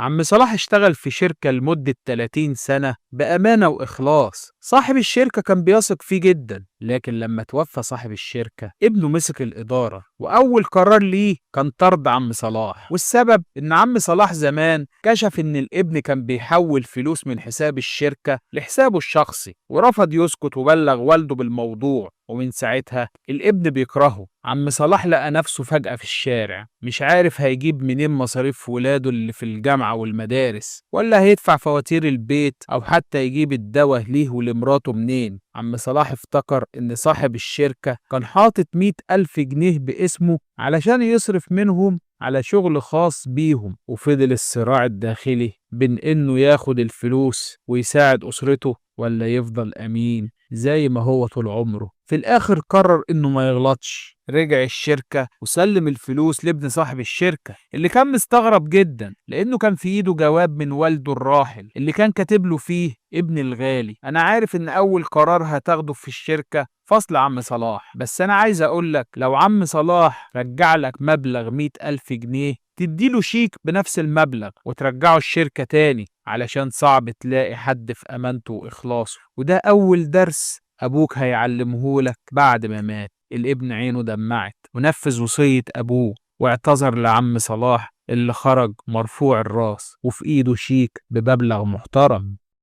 عم صلاح اشتغل في شركة لمدة 30 سنة بأمانة وإخلاص. صاحب الشركة كان بيثق فيه جدا، لكن لما توفى صاحب الشركة ابنه مسك الإدارة، وأول قرار ليه كان طرد عم صلاح. والسبب إن عم صلاح زمان كشف إن الابن كان بيحول فلوس من حساب الشركة لحسابه الشخصي، ورفض يسكت وبلغ والده بالموضوع. ومن ساعتها الابن بيكرهه. عم صلاح لقى نفسه فجأة في الشارع، مش عارف هيجيب منين مصاريف ولاده اللي في الجامعة والمدارس، ولا هيدفع فواتير البيت أو حتى يجيب الدواء ليه ولمراته منين. عم صلاح افتكر إن صاحب الشركة كان حاطط 100,000 جنيه باسمه علشان يصرف منهم على شغل خاص بيهم. وفضل الصراع الداخلي بين إنه ياخد الفلوس ويساعد أسرته، ولا يفضل أمين زي ما هو طول عمره. في الآخر قرر إنه ما يغلطش، رجع الشركة وسلم الفلوس لابن صاحب الشركة، اللي كان مستغرب جدا لأنه كان في إيده جواب من والده الراحل اللي كان كاتب له فيه: ابني الغالي، أنا عارف إن أول قرار هتاخده في الشركة فصل عم صلاح، بس أنا عايز أقولك لو عم صلاح رجع لك مبلغ 100,000 جنيه تديله شيك بنفس المبلغ وترجعه الشركة تاني، علشان صعب تلاقي حد في أمانته وإخلاصه. وده أول درس أبوك هيعلمهولك بعد ما مات. الابن عينه دمعت ونفذ وصية أبوه، واعتذر لعم صلاح اللي خرج مرفوع الراس وفي إيده شيك بمبلغ محترم.